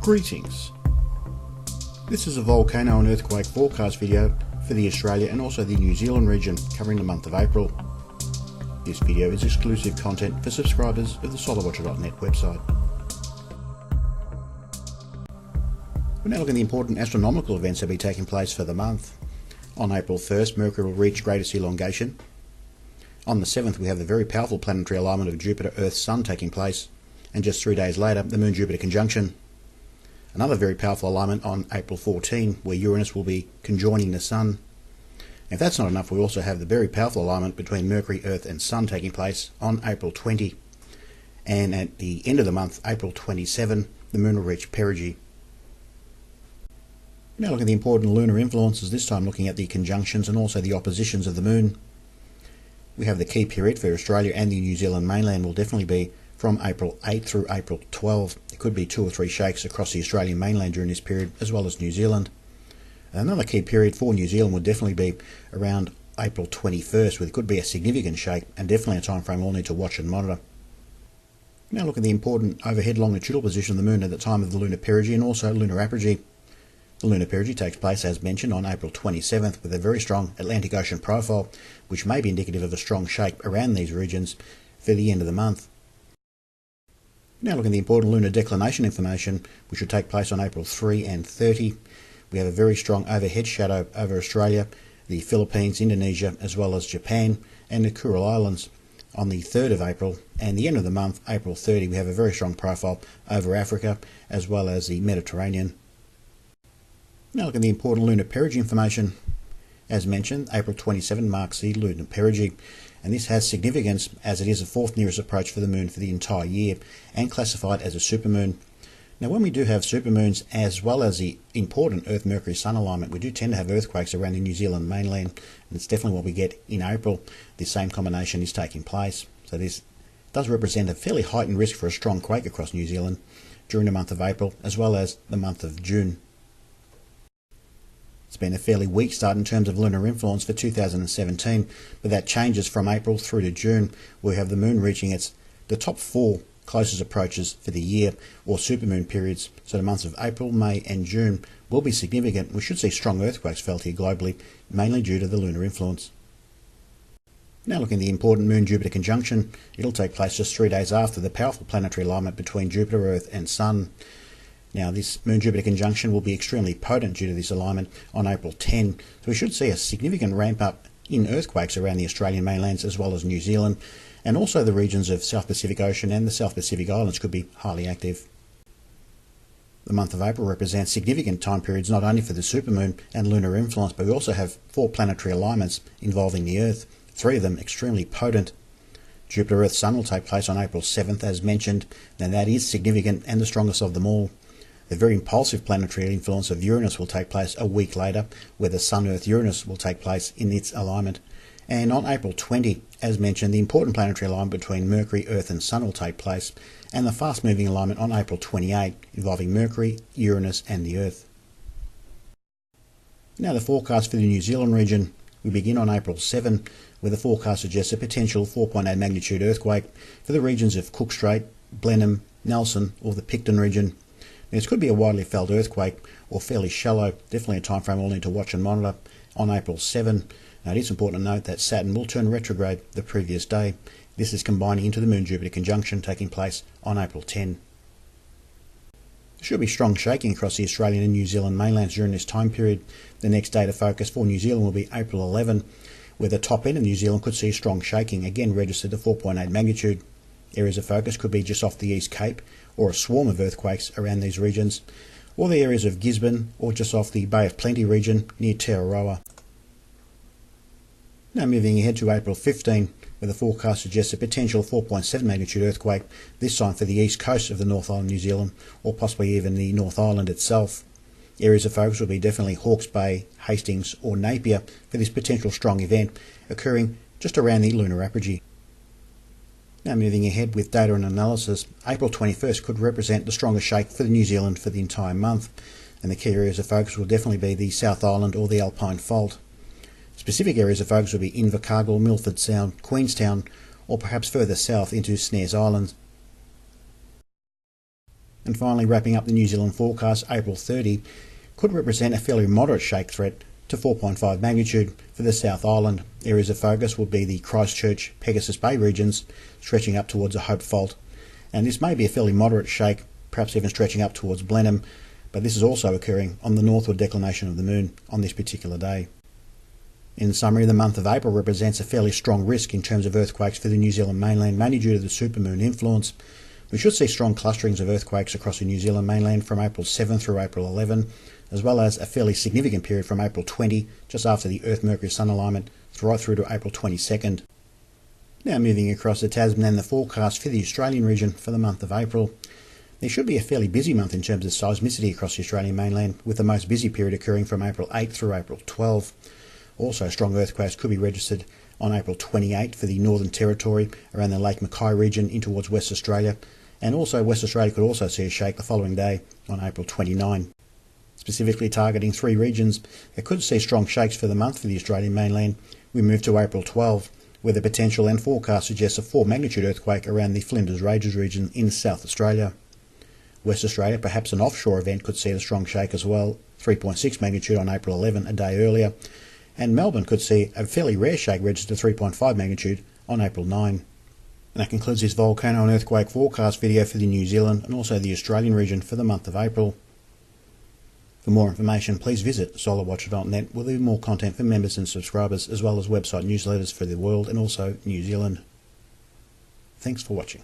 Greetings. This is a volcano and earthquake forecast video for the Australia and also the New Zealand region covering the month of April. This video is exclusive content for subscribers of the solarwatcher.net website. We're now looking at the important astronomical events that will be taking place for the month. On April 1st, Mercury will reach greatest elongation. On the 7th, we have the very powerful planetary alignment of Jupiter, Earth, Sun taking place, and just 3 days later, the Moon-Jupiter conjunction. Another very powerful alignment on April 14, where Uranus will be conjoining the Sun. If that's not enough, we also have the very powerful alignment between Mercury, Earth and Sun taking place on April 20. And at the end of the month, April 27, the Moon will reach perigee. Now looking at the important lunar influences, this time looking at the conjunctions and also the oppositions of the Moon. We have the key period for Australia and the New Zealand mainland will definitely be from April 8 through April 12. There could be 2 or 3 shakes across the Australian mainland during this period, as well as New Zealand. Another key period for New Zealand would definitely be around April 21st, where there could be a significant shake and definitely a time frame we'll need to watch and monitor. Now look at the important overhead longitudinal position of the Moon at the time of the lunar perigee and also lunar apogee. The lunar perigee takes place, as mentioned, on April 27th with a very strong Atlantic Ocean profile, which may be indicative of a strong shake around these regions for the end of the month. Now looking at the important lunar declination information, which will take place on April 3 and 30. We have a very strong overhead shadow over Australia, the Philippines, Indonesia, as well as Japan and the Kuril Islands on the 3rd of April. And the end of the month, April 30, we have a very strong profile over Africa as well as the Mediterranean. Now look at the important lunar perigee information. As mentioned, April 27 marks the lunar perigee, and this has significance as it is the 4th nearest approach for the Moon for the entire year and classified as a supermoon. Now when we do have supermoons as well as the important Earth-Mercury-Sun alignment, we do tend to have earthquakes around the New Zealand mainland, and it's definitely what we get in April. The same combination is taking place, so this does represent a fairly heightened risk for a strong quake across New Zealand during the month of April as well as the month of June. It's been a fairly weak start in terms of lunar influence for 2017, but that changes from April through to June, where we have the Moon reaching the top 4 closest approaches for the year, or supermoon periods. So the months of April, May and June will be significant. We should see strong earthquakes felt here globally, mainly due to the lunar influence. Now looking at the important Moon-Jupiter conjunction, it'll take place just 3 days after the powerful planetary alignment between Jupiter, Earth and Sun. Now this Moon-Jupiter conjunction will be extremely potent due to this alignment on April 10, so we should see a significant ramp up in earthquakes around the Australian mainlands as well as New Zealand, and also the regions of South Pacific Ocean and the South Pacific Islands could be highly active. The month of April represents significant time periods not only for the supermoon and lunar influence, but we also have 4 planetary alignments involving the Earth, 3 of them extremely potent. Jupiter, Earth, Sun will take place on April 7th as mentioned, and that is significant and the strongest of them all. The very impulsive planetary influence of Uranus will take place a week later, where the Sun-Earth-Uranus will take place in its alignment. And on April 20, as mentioned, the important planetary alignment between Mercury, Earth and Sun will take place, and the fast-moving alignment on April 28, involving Mercury, Uranus and the Earth. Now the forecast for the New Zealand region. We begin on April 7, where the forecast suggests a potential 4.8 magnitude earthquake for the regions of Cook Strait, Blenheim, Nelson or the Picton region. This could be a widely felt earthquake or fairly shallow, definitely a time frame we'll need to watch and monitor on April 7. Now it is important to note that Saturn will turn retrograde the previous day. This is combining into the Moon-Jupiter conjunction taking place on April 10. There should be strong shaking across the Australian and New Zealand mainlands during this time period. The next day to focus for New Zealand will be April 11, where the top end of New Zealand could see strong shaking, again registered to 4.8 magnitude. Areas of focus could be just off the East Cape or a swarm of earthquakes around these regions, or the areas of Gisborne or just off the Bay of Plenty region near Tararoa. Now moving ahead to April 15, where the forecast suggests a potential 4.7 magnitude earthquake, this time for the east coast of the North Island, New Zealand, or possibly even the North Island itself. Areas of focus will be definitely Hawke's Bay, Hastings or Napier for this potential strong event occurring just around the lunar apogee. Now moving ahead with data and analysis, April 21st could represent the strongest shake for New Zealand for the entire month, and the key areas of focus will definitely be the South Island or the Alpine Fault. Specific areas of focus will be Invercargill, Milford Sound, Queenstown, or perhaps further south into Snares Island. And finally, wrapping up the New Zealand forecast, April 30 could represent a fairly moderate shake threat to 4.5 magnitude for the South Island. Areas of focus will be the Christchurch, Pegasus Bay regions, stretching up towards the Hope Fault. And this may be a fairly moderate shake, perhaps even stretching up towards Blenheim, but this is also occurring on the northward declination of the moon on this particular day. In summary, the month of April represents a fairly strong risk in terms of earthquakes for the New Zealand mainland, mainly due to the supermoon influence. We should see strong clusterings of earthquakes across the New Zealand mainland from April 7 through April 11, as well as a fairly significant period from April 20, just after the Earth-Mercury-Sun alignment, right through to April 22nd. Now moving across to Tasman and the forecast for the Australian region for the month of April. There should be a fairly busy month in terms of seismicity across the Australian mainland, with the most busy period occurring from April 8 through April 12. Also, strong earthquakes could be registered on April 28 for the Northern Territory around the Lake Mackay region in towards West Australia, and also West Australia could also see a shake the following day on April 29. Specifically targeting three regions that could see strong shakes for the month for the Australian mainland, we move to April 12, where the potential and forecast suggests a 4 magnitude earthquake around the Flinders Ranges region in South Australia. West Australia, perhaps an offshore event, could see a strong shake as well, 3.6 magnitude on April 11, a day earlier, and Melbourne could see a fairly rare shake registered 3.5 magnitude on April 9. And that concludes this volcano and earthquake forecast video for the New Zealand and also the Australian region for the month of April. For more information, please visit solarwatcher.net, where there will be more content for members and subscribers, as well as website newsletters for the world and also New Zealand. Thanks for watching.